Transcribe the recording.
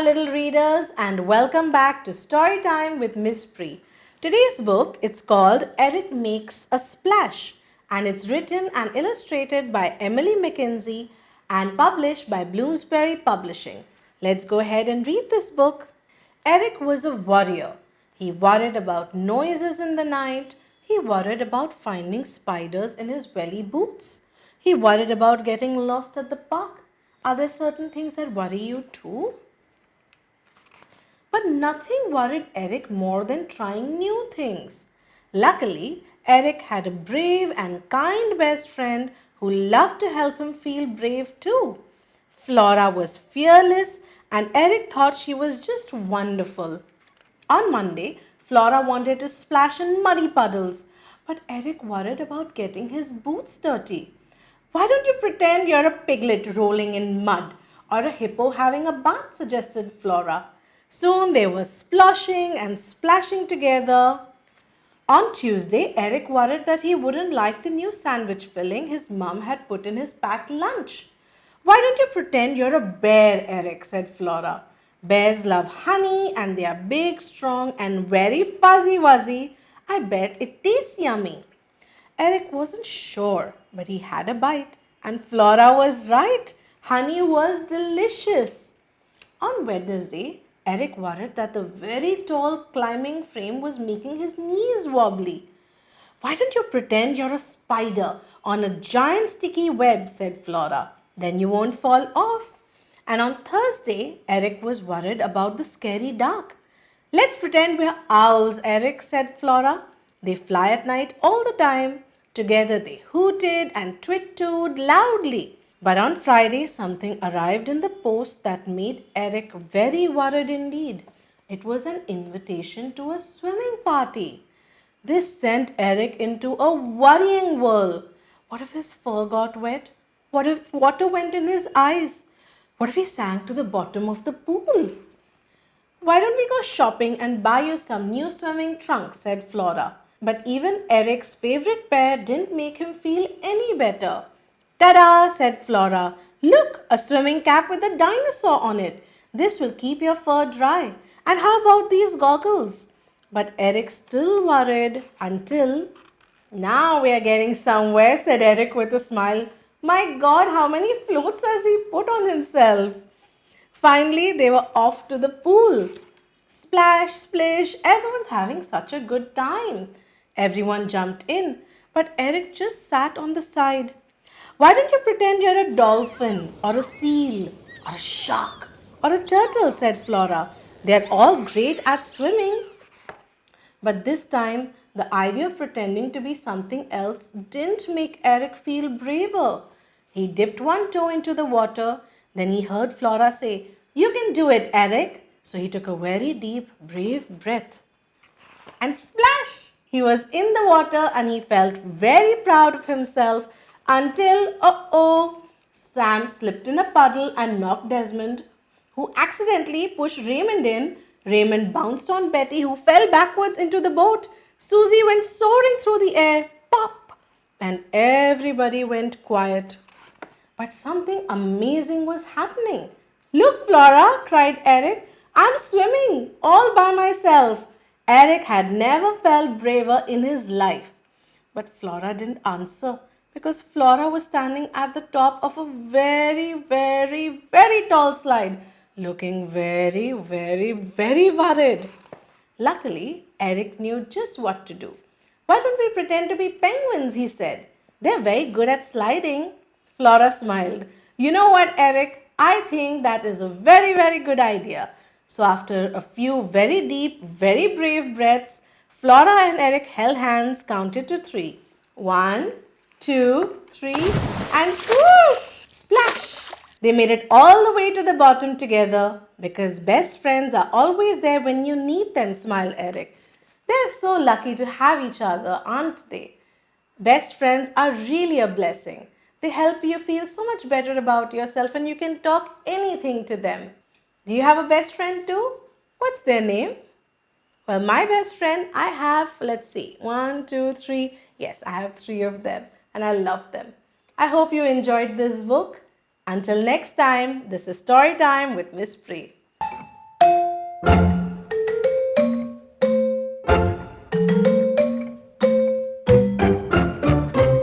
little readers, and welcome back to Storytime with Miss Pri. Today's book, it's called Eric Makes a Splash, and it's written and illustrated by Emily Mackenzie and published by Bloomsbury Publishing. Let's go ahead and read this book. Eric was a worrier. He worried about noises in the night. He worried about finding spiders in his welly boots. He worried about getting lost at the park. Are there certain things that worry you too? But nothing worried Eric more than trying new things. Luckily, Eric had a brave and kind best friend who loved to help him feel brave too. Flora was fearless and Eric thought she was just wonderful. On Monday, Flora wanted to splash in muddy puddles, but Eric worried about getting his boots dirty. Why don't you pretend you're a piglet rolling in mud or a hippo having a bath, suggested Flora. Soon they were sploshing and splashing together. On Tuesday, Eric worried that he wouldn't like the new sandwich filling his mum had put in his packed lunch. Why don't you pretend you're a bear, Eric, said Flora. Bears love honey and they are big, strong and very fuzzy-wuzzy. I bet it tastes yummy. Eric wasn't sure, but he had a bite. And Flora was right. Honey was delicious. On Wednesday, Eric worried that the very tall climbing frame was making his knees wobbly. Why don't you pretend you're a spider on a giant sticky web, said Flora. Then you won't fall off. And on Thursday, Eric was worried about the scary dark. Let's pretend we're owls, Eric, said Flora. They fly at night all the time. Together they hooted and twit-tooed loudly. But on Friday, something arrived in the post that made Eric very worried indeed. It was an invitation to a swimming party. This sent Eric into a worrying whirl. What if his fur got wet? What if water went in his eyes? What if he sank to the bottom of the pool? Why don't we go shopping and buy you some new swimming trunks, said Flora. But even Eric's favorite pair didn't make him feel any better. Ta-da, said Flora. Look, a swimming cap with a dinosaur on it. This will keep your fur dry. And how about these goggles? But Eric still worried until... Now we are getting somewhere, said Eric with a smile. My God, how many floats has he put on himself? Finally, they were off to the pool. Splash, splish, everyone's having such a good time. Everyone jumped in, but Eric just sat on the side. Why don't you pretend you're a dolphin or a seal or a shark or a turtle, said Flora. They're all great at swimming. But this time, the idea of pretending to be something else didn't make Eric feel braver. He dipped one toe into the water. Then he heard Flora say, "You can do it, Eric." So he took a very deep, brave breath. And splash! He was in the water and he felt very proud of himself until, Sam slipped in a puddle and knocked Desmond, who accidentally pushed Raymond in. Raymond bounced on Betty, who fell backwards into the boat. Susie went soaring through the air. Pop! And everybody went quiet. But something amazing was happening. Look, Flora, cried Eric. I'm swimming all by myself. Eric had never felt braver in his life. But Flora didn't answer because Flora was standing at the top of a very, very, very tall slide, looking very, very, very worried. Luckily, Eric knew just what to do. Why don't we pretend to be penguins, he said. They're very good at sliding. Flora smiled. You know what, Eric? I think that is a very, very good idea. So after a few very deep, very brave breaths, Flora and Eric held hands, counted to 3. 1, 2, 3, and swoosh! Splash! They made it all the way to the bottom together because best friends are always there when you need them, smiled Eric. They're so lucky to have each other, aren't they? Best friends are really a blessing. They help you feel so much better about yourself and you can talk anything to them. Do you have a best friend too? What's their name? Well, my best friend, I have, let's see, 1, 2, 3. Yes, I have 3 of them and I love them. I hope you enjoyed this book. Until next time, this is Storytime with Miss Pri.